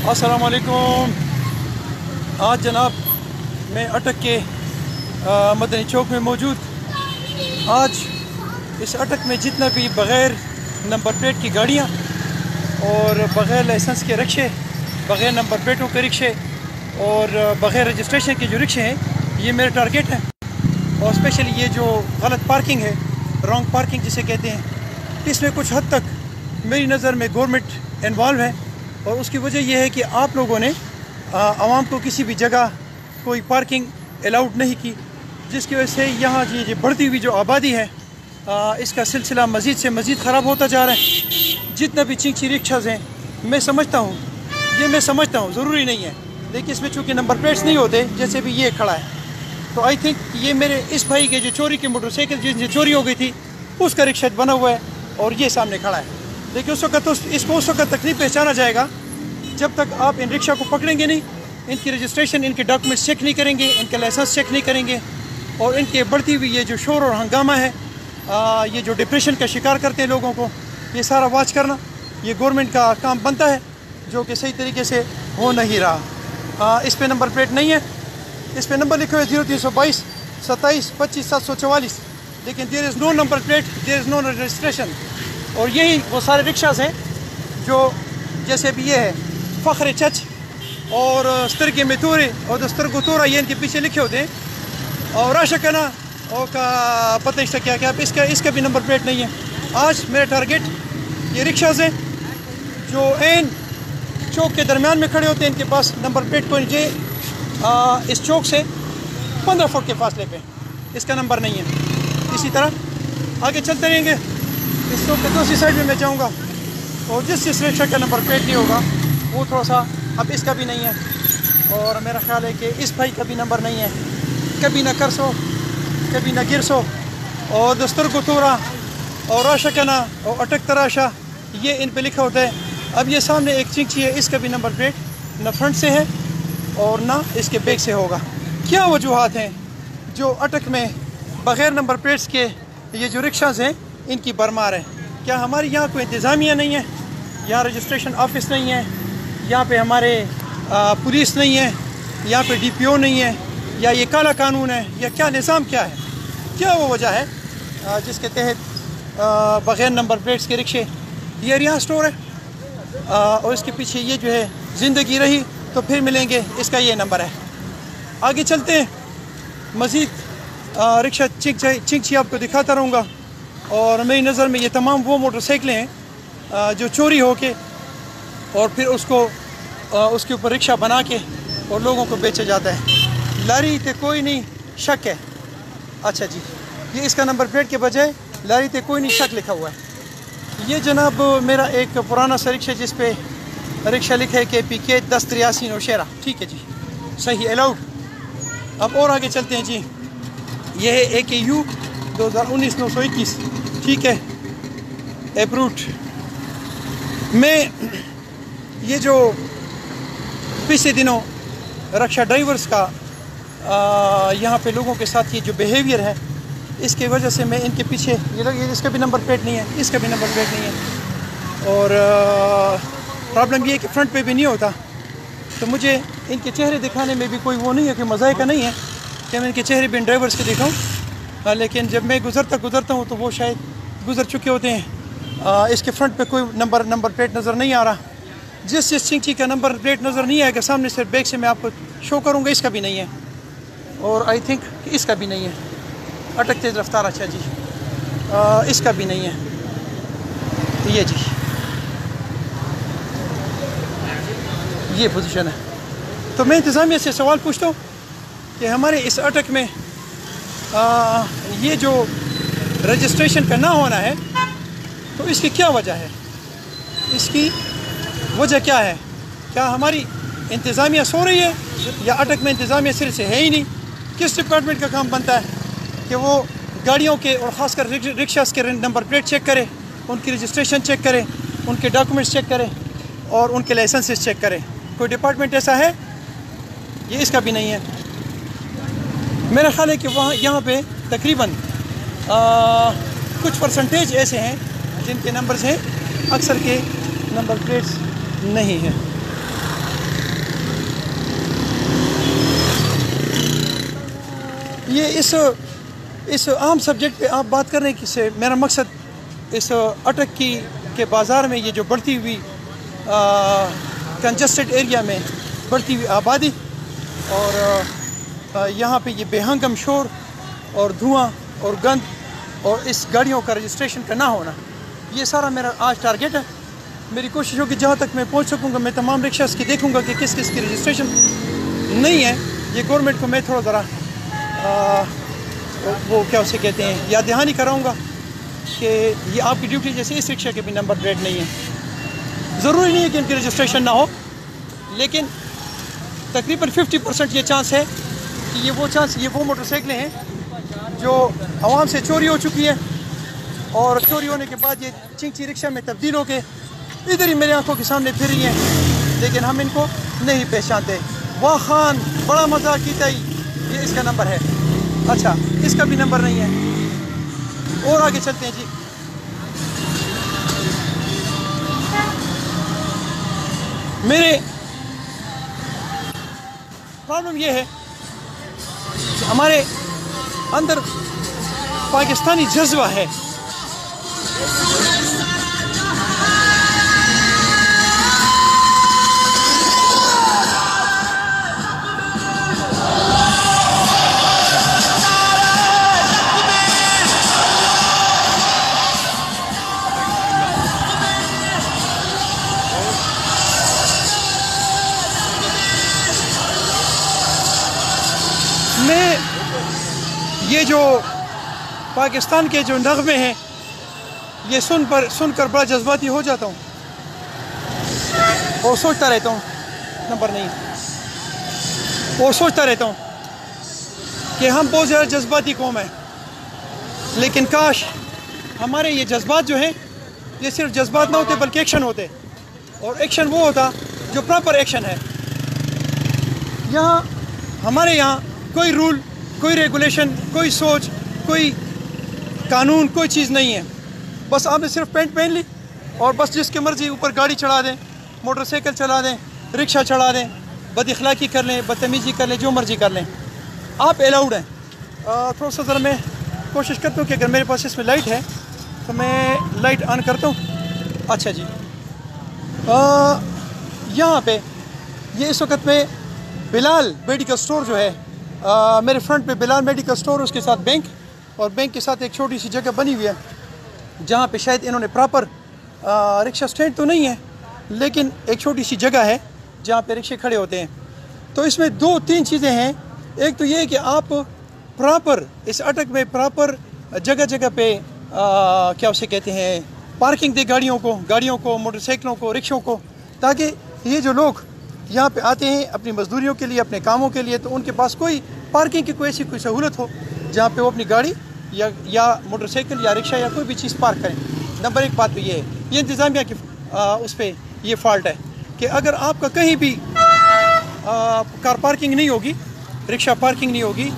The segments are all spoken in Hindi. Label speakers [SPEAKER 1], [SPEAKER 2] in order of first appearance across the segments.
[SPEAKER 1] अस्सलाम वालेकुम। आज जनाब मैं अटक के मदनी चौक में मौजूद। आज इस अटक में जितना भी बग़ैर नंबर प्लेट की गाड़ियाँ और बग़ैर लाइसेंस के रिक्शे, बग़ैर नंबर प्लेटों के रिक्शे और बग़ैर रजिस्ट्रेशन के जो रिक्शे हैं, ये मेरे टारगेट हैं। और स्पेशली ये जो गलत पार्किंग है, रॉन्ग पार्किंग जिसे कहते हैं, इसमें कुछ हद तक मेरी नज़र में गवर्नमेंट इन्वॉल्व है। और उसकी वजह यह है कि आप लोगों ने आवाम को किसी भी जगह कोई पार्किंग अलाउड नहीं की, जिसकी वजह से यहाँ ये बढ़ती हुई जो आबादी है, इसका सिलसिला मज़ीद से मज़ीद ख़राब होता जा रहा है। जितना भी चिंची रिक्शाज़ हैं, मैं समझता हूँ ज़रूरी नहीं है, लेकिन इसमें चूँकि नंबर प्लेट्स नहीं होते, जैसे भी ये खड़ा है, तो आई थिंक ये मेरे इस भाई के जो चोरी की मोटरसाइकिल जिससे चोरी हो गई थी, उसका रिक्शा बना हुआ है और ये सामने खड़ा है। लेकिन उस वक्त तो इसको उस वक्त तक नहीं पहचाना जाएगा जब तक आप इन रिक्शा को पकड़ेंगे नहीं, इनकी रजिस्ट्रेशन, इनके डॉक्यूमेंट्स चेक नहीं करेंगे, इनके लाइसेंस चेक नहीं करेंगे। और इनके बढ़ती हुई ये जो शोर और हंगामा है, ये जो डिप्रेशन का शिकार करते हैं लोगों को, ये सारा वॉच करना ये गवर्नमेंट का काम बनता है, जो कि सही तरीके से हो नहीं रहा। इस पर नंबर प्लेट नहीं है, इस पर नंबर लिखे हुए 0322 27 25 744, लेकिन there is no number plate, there is no registration. और यही वो सारे रिक्शाज हैं जो जैसे भी ये है फ़ख्र चच और स्तर मेतूरे और दस्तर गुतूरा, ये इनके पीछे लिखे होते हैं। और राशकना और का पता इसका क्या क्या, इसका भी नंबर प्लेट नहीं है। आज मेरा टारगेट ये रिक्शाज हैं जो एन चौक के दरमियान में खड़े होते हैं, इनके पास नंबर प्लेट को जे इस चौक से 15 फुट के फासले पे इसका नंबर नहीं है। इसी तरह आगे चलते रहेंगे, इस चौक के दूसरी साइड में मैं जाऊंगा और जिस रिक्शा का नंबर प्लेट नहीं होगा वो थोड़ा सा, अब इसका भी नहीं है और मेरा ख्याल है कि इस भाई का भी नंबर नहीं है। कभी ना कर सो, कभी ना गिर सो और दस्तर गुतूरा और राशकना और अटक तराशा, ये इन पे लिखा होता है। अब ये सामने एक चिंची है, इसका भी नंबर प्लेट न फ्रंट से है और ना इसके बैक से होगा। क्या वजूहात हैं जो अटक में बग़ैर नंबर प्लेट्स के ये जो रिक्शाज़ हैं इनकी बरमार है? क्या हमारे यहाँ कोई इंतज़ामिया नहीं है, यहाँ रजिस्ट्रेशन ऑफिस नहीं है, यहाँ पे हमारे पुलिस नहीं है, यहाँ पे DPO नहीं है, या ये काला कानून है, या क्या निज़ाम क्या है? क्या वो वजह है जिसके तहत बग़ैर नंबर प्लेट्स के रिक्शे? ये रिया स्टोर है और इसके पीछे ये जो है ज़िंदगी रही तो फिर मिलेंगे, इसका ये नंबर है। आगे चलते हैं, मज़ीद रिक्शा चिंची आपको दिखाता रहूँगा। और मेरी नज़र में ये तमाम वो मोटरसाइकिलें हैं जो चोरी हो के और फिर उसको उसके ऊपर रिक्शा बना के और लोगों को बेचा जाता है। लारी ते कोई नहीं शक है, अच्छा जी, ये इसका नंबर प्लेट के बजाय लारी ते कोई नहीं शक लिखा हुआ है। ये जनाब मेरा एक पुराना सा रिक्शा जिस पे रिक्शा लिखा है KPK 1083 नौशेरा, ठीक है जी, सही, अलाउड। अब और आगे चलते हैं जी, ये है AKU 2019 921, ठीक है, अप्रूव्ड। मैं ये जो पिछले दिनों रिक्शा ड्राइवर्स का यहाँ पे लोगों के साथ ये जो बिहेवियर है, इसकी वजह से मैं इनके पीछे ये इसका भी नंबर प्लेट नहीं है, इसका भी नंबर प्लेट नहीं है। और प्रॉब्लम ये है कि फ्रंट पे भी नहीं होता, तो मुझे इनके चेहरे दिखाने में भी कोई वो नहीं है कि मज़ाक का नहीं है कि मैं इनके चेहरे भी इन ड्राइवर्स के दिखाऊँ। लेकिन जब मैं गुज़रता हूँ तो वो शायद गुज़र चुके होते हैं। इसके फ्रंट पे कोई नंबर प्लेट नज़र नहीं आ रहा। जिस चिंची का नंबर प्लेट नज़र नहीं आएगा सामने से, बैक से मैं आपको शो करूँगा, इसका भी नहीं है और आई थिंक इसका भी नहीं है। अटक तेज़ रफ्तार, अच्छा जी, इसका भी नहीं है। ये जी, ये पोजीशन है। तो मैं इंतज़ामिया से सवाल पूछता हूँ कि हमारे इस अटक में ये जो रजिस्ट्रेशन का ना होना है, तो इसकी क्या वजह है? इसकी वजह क्या है? क्या हमारी इंतज़ामिया सो रही है या अटक में इंतज़ामिया सिर से है ही नहीं? किस डिपार्टमेंट का काम बनता है कि वो गाड़ियों के और ख़ासकर रिक्शास के नंबर प्लेट चेक करे, उनकी रजिस्ट्रेशन चेक करे, उनके डॉक्यूमेंट्स चेक करे और उनके लाइसेंसेस चेक करे? कोई डिपार्टमेंट ऐसा है? ये इसका भी नहीं है। मेरा ख्याल है कि वहाँ यहाँ पे तकरीबन कुछ परसेंटेज ऐसे हैं जिनके नंबर्स हैं, अक्सर के नंबर प्लेट्स नहीं हैं। ये इस आम सब्जेक्ट पे आप बात करने की से मेरा मकसद इस अटक के बाज़ार में ये जो बढ़ती हुई कंजस्टेड एरिया में बढ़ती हुई आबादी और यहाँ पे ये बेहंगम शोर और धुआं और गंद और इस गाड़ियों का रजिस्ट्रेशन का ना होना, ये सारा मेरा आज टारगेट है। मेरी कोशिश होगी जहाँ तक मैं पहुँच सकूँगा मैं तमाम रिक्शास की देखूँगा कि किस किस की रजिस्ट्रेशन नहीं है। ये गवर्नमेंट को मैं थोड़ा ज़रा वो क्या उसे कहते हैं याद दहानी कराऊँगा कि ये आपकी ड्यूटी, जैसे इस रिक्शा के भी नंबर प्लेट नहीं है। ज़रूरी नहीं है कि इनकी रजिस्ट्रेशन ना हो, लेकिन तकरीबन 50% ये चांस है कि ये वो मोटरसाइकिलें हैं जो आवाम से चोरी हो चुकी है और चोरी होने के बाद ये चिंची रिक्शा में तब्दील हो के इधर ही मेरी आंखों के सामने फिर रही हैं, लेकिन हम इनको नहीं पहचानते। वाह खान बड़ा मजाक की तई, ये इसका नंबर है। अच्छा, इसका भी नंबर नहीं है। और आगे चलते हैं जी। मेरे प्रॉब्लम ये है कि हमारे अंदर पाकिस्तानी जज्बा है। मैं ये जो पाकिस्तान के जो नग़्मे हैं ये सुनकर बड़ा जज्बाती हो जाता हूँ और सोचता रहता हूँ, नंबर नहीं, और सोचता रहता हूँ कि हम बहुत ज़्यादा जज्बाती कौम है। लेकिन काश हमारे ये जज्बात जो हैं ये सिर्फ जज्बात ना होते बल्कि एक्शन होते, और एक्शन वो होता जो प्रॉपर एक्शन है। हमारे यहाँ कोई रूल, कोई रेगुलेशन, कोई सोच, कोई कानून, कोई चीज़ नहीं है। बस आपने सिर्फ पैंट पहन ली और बस जिसके मर्ज़ी ऊपर गाड़ी चढ़ा दें, मोटरसाइकिल चला दें, रिक्शा चढ़ा दें, बदअखलाक़ी कर लें, बदतमीज़ी कर लें, जो मर्ज़ी कर लें, आप अलाउड हैं। थोड़ा सा ज़रा मैं कोशिश करता हूँ कि अगर मेरे पास इसमें लाइट है तो मैं लाइट ऑन करता हूँ। अच्छा जी, यहाँ पे ये इस वक्त में बिलाल मेडिकल स्टोर जो है, मेरे फ्रंट पे बिलाल मेडिकल स्टोर, उसके साथ बैंक, और बैंक के साथ एक छोटी सी जगह बनी हुई है जहाँ पे शायद इन्होंने प्रॉपर रिक्शा स्टैंड तो नहीं है, लेकिन एक छोटी सी जगह है जहाँ पे रिक्शे खड़े होते हैं। तो इसमें 2-3 चीज़ें हैं। एक तो ये है कि आप प्रॉपर इस अटक में प्रॉपर जगह जगह पे क्या उसे कहते हैं पार्किंग दे गाड़ियों को, मोटरसाइकिलों को, रिक्शों को, ताकि ये जो लोग यहाँ पे आते हैं अपनी मजदूरियों के लिए, अपने कामों के लिए, तो उनके पास कोई पार्किंग की कोई ऐसी कोई सहूलत हो जहाँ पे वो अपनी गाड़ी या मोटरसाइकिल या रिक्शा या कोई भी चीज़ पार्क करें। नंबर 1 बात तो ये है, ये इंतज़ामिया की उस पर ये फॉल्ट है कि अगर आपका कहीं भी कार पार्किंग नहीं होगी, रिक्शा पार्किंग नहीं होगी,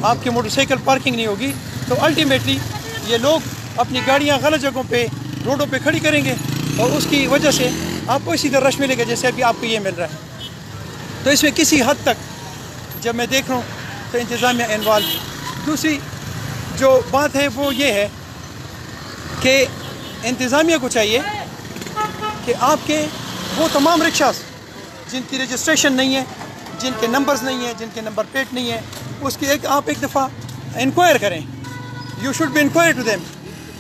[SPEAKER 1] आपके मोटरसाइकिल पार्किंग नहीं होगी, तो अल्टीमेटली ये लोग अपनी गाड़ियाँ गलत जगहों पे, रोडों पे खड़ी करेंगे और उसकी वजह से आपको इसी तरह रश मिलेगा जैसे अभी आपको ये मिल रहा है। तो इसमें किसी हद तक जब मैं देख रहा हूँ तो इंतज़ामिया इन्वॉल्व। दूसरी जो बात है वो ये है कि इंतज़ामिया को चाहिए कि आपके वो तमाम रिक्शास जिनकी रजिस्ट्रेशन नहीं है, जिनके नंबर्स नहीं है, जिनके नंबर प्लेट नहीं है, उसकी आप एक दफ़ा इंक्वायर करें। You should be inquire to them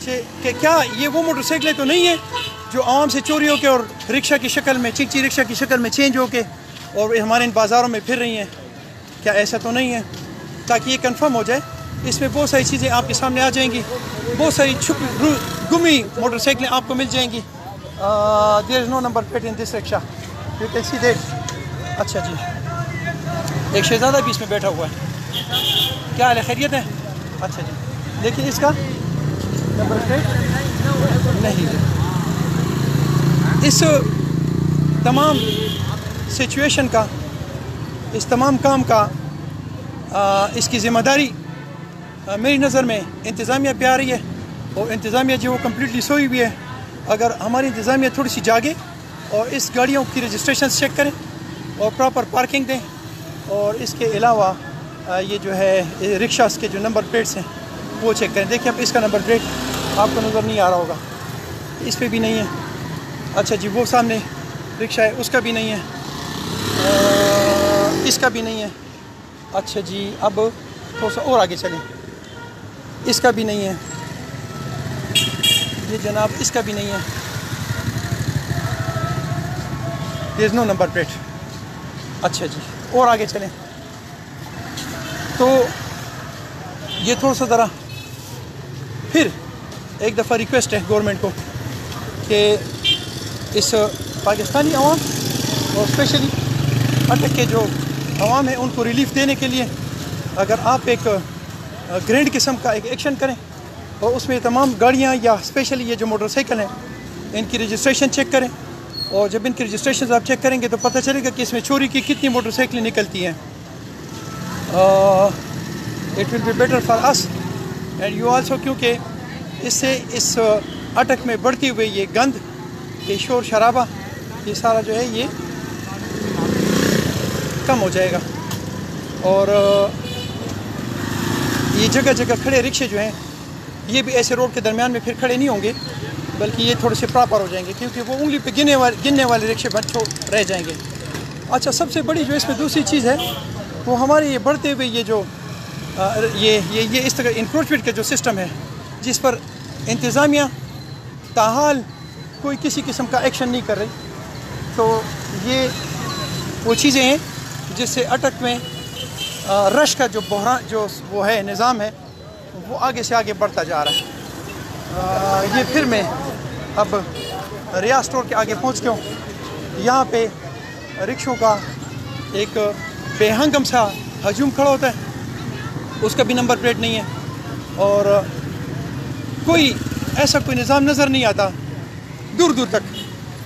[SPEAKER 1] कि क्या ये वो मोटरसाइकिलें तो नहीं है जो आवाम से चोरी होकर और रिक्शा की शक्ल में, चिंची रिक्शा की शक्ल में चेंज होके और हमारे इन बाज़ारों में फिर रही हैं, क्या ऐसा तो नहीं है? ताकि ये कंफर्म हो जाए। इसमें बहुत सारी चीज़ें आपके सामने आ जाएंगी, बहुत सारी गुमी मोटरसाइकिलें आपको मिल जाएंगी। There is no number plate in this rickshaw, you can see that. अच्छा जी, एक शहज़ादा भी इसमें बैठा हुआ है, क्या हाल है, खैरियत है? अच्छा जी, लेकिन इसका नंबर प्लेट नहीं है। इस तमाम सिचुएशन का, इस तमाम काम का इसकी ज़िम्मेदारी मेरी नज़र में इंतज़ामिया पे आ रही है, और इंतज़ामिया जो वो कम्प्लीटली सोई हुई है। अगर हमारी इंतज़ामिया थोड़ी सी जागे और इस गाड़ियों की रजिस्ट्रेशन चेक करें और प्रॉपर पार्किंग दें, और इसके अलावा ये जो है रिक्शा के जो नंबर प्लेट्स हैं वो चेक करें। देखिए अब इसका नंबर प्लेट आपको नज़र नहीं आ रहा होगा, इस पे भी नहीं है। अच्छा जी, वो सामने रिक्शा है उसका भी नहीं है, इसका भी नहीं है। अच्छा जी, अब थोड़ा सा और आगे चलें, इसका भी नहीं है, ये जनाब इसका भी नहीं है, there is no number plate. अच्छा जी, और आगे चलें तो ये थोड़ा सा ज़रा फिर एक दफ़ा रिक्वेस्ट है गवर्नमेंट को कि इस पाकिस्तानी अवाम और स्पेशली अटक के जो अवाम है उनको रिलीफ देने के लिए अगर आप एक ग्रैंड किस्म का एक एक्शन करें और उसमें तमाम गाड़ियाँ या स्पेशली ये जो मोटरसाइकिल हैं इनकी रजिस्ट्रेशन चेक करें, और जब इनकी रजिस्ट्रेशन आप चेक करेंगे तो पता चलेगा कि इसमें चोरी की कितनी मोटरसाइकिलें निकलती हैं। It will be better for us and you also, क्योंकि इससे इस अटक में बढ़ती हुई ये गंद, ये शोर शराबा, ये सारा जो है ये कम हो जाएगा। और ये जगह जगह खड़े रिक्शे जो हैं ये भी ऐसे रोड के दरमियान में फिर खड़े नहीं होंगे, बल्कि ये थोड़े से प्रॉपर हो जाएंगे, क्योंकि वो उंगली पे गिनने वाले रिक्शे बच्चों रह जाएंगे। अच्छा, सबसे बड़ी जो इसमें दूसरी चीज़ है वो हमारे ये बढ़ते हुए ये जो ये इस तरह इंक्रोचमेंट का जो सिस्टम है जिस पर इंतज़ामिया ताहाल कोई किसी किस्म का एक्शन नहीं कर रही, तो ये वो चीज़ें हैं जिससे अटक में रश का जो बहरान जो वो है निज़ाम है वो आगे से आगे बढ़ता जा रहा है। ये फिर मैं अब रियाज स्टोर के आगे पहुंच गया हूँ। यहाँ पे रिक्शों का एक बेहंगम सा हजूम खड़ा होता है, उसका भी नंबर प्लेट नहीं है, और कोई ऐसा कोई निज़ाम नज़र नहीं आता। दूर दूर तक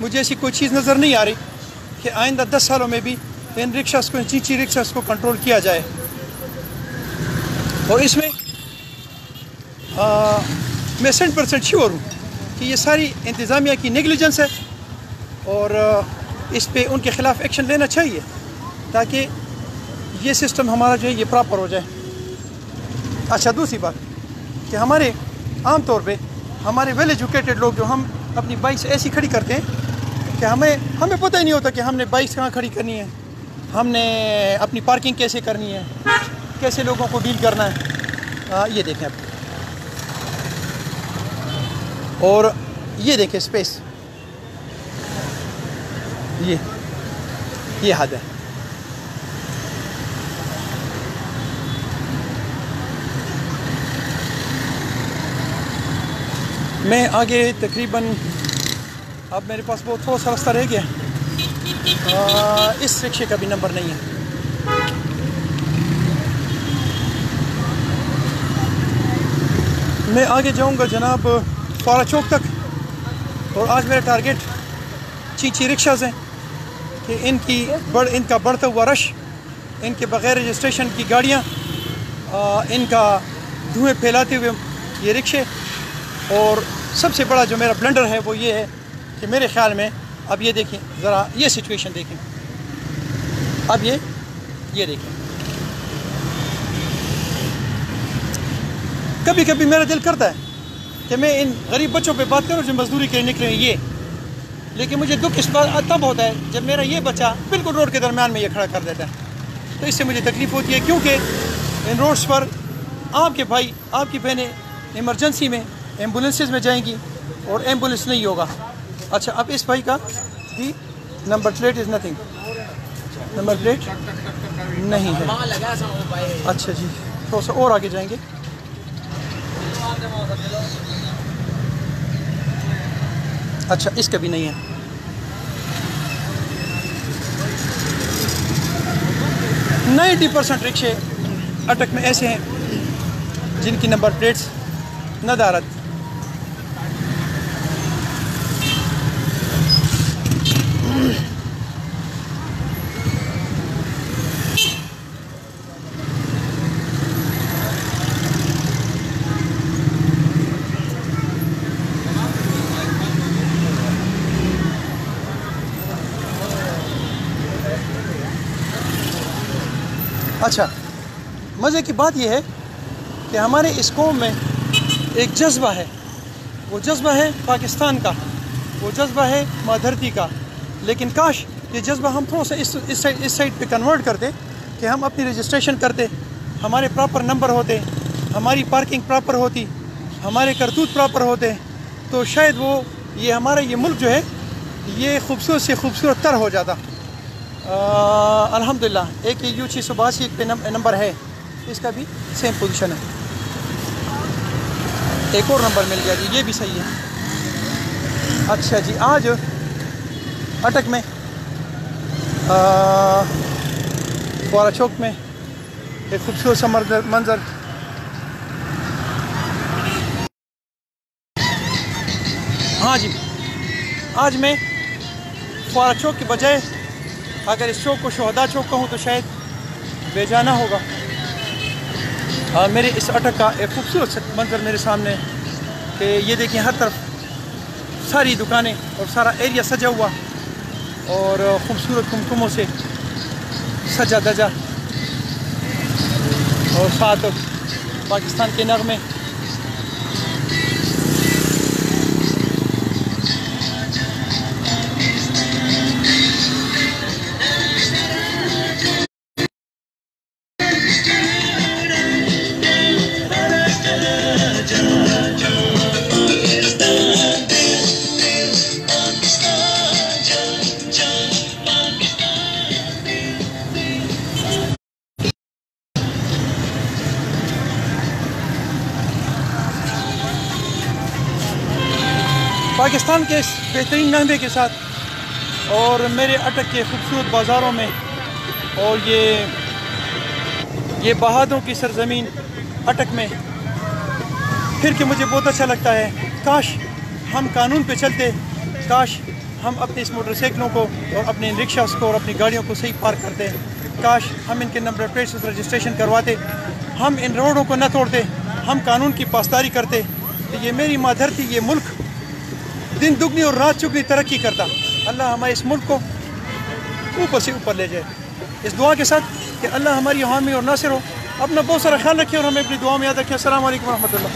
[SPEAKER 1] मुझे ऐसी कोई चीज़ नज़र नहीं आ रही कि आइंदा 10 सालों में भी इन रिक्शास को, चीची रिक्शास को कंट्रोल किया जाए। और इसमें मैं 100% श्योर हूँ कि ये सारी इंतज़ामिया की नेग्लिजेंस है और इस पे उनके ख़िलाफ़ एक्शन लेना चाहिए ताकि ये सिस्टम हमारा जो है ये प्रॉपर हो जाए। अच्छा, दूसरी बात कि हमारे आम तौर पे हमारे वेल एजुकेटेड लोग जो हम अपनी बाइक ऐसी खड़ी करते हैं कि हमें पता ही नहीं होता कि हमने बाइक कहाँ खड़ी करनी है, हमने अपनी पार्किंग कैसे करनी है, कैसे लोगों को डील करना है। ये देखें आप, और ये देखें स्पेस, ये हद है। मैं आगे तकरीबन, अब मेरे पास बहुत थोड़ा सा रास्ता रह गया, इस रिक्शे का भी नंबर नहीं है। मैं आगे जाऊंगा जनाब फारा चौक तक, और आज मेरा टारगेट चीची रिक्शाज हैं कि इनका बढ़ता हुआ रश, इनके बग़ैर रजिस्ट्रेशन की गाड़ियाँ, इनका धुएँ फैलाते हुए ये रिक्शे, और सबसे बड़ा जो मेरा ब्लंडर है वो ये है कि मेरे ख़्याल में अब ये देखें ज़रा, ये सिचुएशन देखें, अब ये देखें। कभी कभी मेरा दिल करता है कि मैं इन गरीब बच्चों पे बात करूं जो मजदूरी के लिए निकले हैं ये, लेकिन मुझे दुख इस बात तब होता है जब मेरा ये बच्चा बिल्कुल रोड के दरमियान में ये खड़ा कर देता है, तो इससे मुझे तकलीफ़ होती है, क्योंकि इन रोड्स पर आपके भाई आपकी बहनें इमरजेंसी में एम्बुलेंसेस में जाएंगी और एम्बुलेंस नहीं होगा। अच्छा, अब इस भाई का the number plate is nothing, number plate नहीं है। अच्छा जी, थोड़ा सा और आगे जाएंगे। अच्छा, इसका भी नहीं है। नहीं, 90% रिक्शे अटक में ऐसे हैं जिनकी नंबर प्लेट्स नदारत। अच्छा, मज़े की बात यह है कि हमारे इस कौम में एक जज्बा है, वो जज्बा है पाकिस्तान का, वो जज्बा है माँ धरती का। लेकिन काश ये जज्बा हम थोड़ा सा इस साइड पे कन्वर्ट करते कि हम अपनी रजिस्ट्रेशन करते, हमारे प्रॉपर नंबर होते, हमारी पार्किंग प्रॉपर होती, हमारे करतूत प्रॉपर होते, तो शायद वो ये हमारा ये मुल्क जो है ये खूबसूरत से खूबसूरत तर हो जाता। अल्हम्दुलिल्लाह एक ये U682 पे नंबर है, इसका भी सेम पोजीशन है। एक और नंबर मिल गया जी, ये भी सही है। अच्छा जी, आज अटक में फुआरा चौक में एक खूबसूरत सा मंजर। हाँ जी, आज मैं फुआरा चौक के बजाय अगर इस चौक को शोहदा चौक कहूँ तो शायद बेजाना होगा। मेरे इस अटक का एक खूबसूरत सा मंजर मेरे सामने कि ये देखिए हर तरफ सारी दुकानें और सारा एरिया सजा हुआ और खूबसूरत कुमकुमों से सजा धजा और साथ पाकिस्तान के नगमे। पाकिस्तान के इस बेहतरीन नगमे के साथ और मेरे अटक के खूबसूरत बाज़ारों में और ये बहादुरों की सरजमीन अटक में फिर के मुझे बहुत अच्छा लगता है। काश हम कानून पे चलते, काश हम अपने इस मोटरसाइकिलों को और अपने रिक्शास को और अपनी गाड़ियों को सही पार्क करते, काश हम इनके नंबर प्लेट से रजिस्ट्रेशन करवाते, हम इन रोडों को न तोड़ते, हम कानून की पासदारी करते। तो ये मेरी माँ धरती, ये मुल्क दिन दुगनी और रात चुगनी तरक्की करता। अल्लाह हमारे इस मुल्क को ऊपर से ऊपर ले जाए, इस दुआ के साथ कि अल्लाह हमारी हामी और नासिर हो। अपना बहुत सारा ख्याल रखें और हमें अपनी दुआ में याद रखें। अस्सलाम वालेकुम रहमतुल्लाह।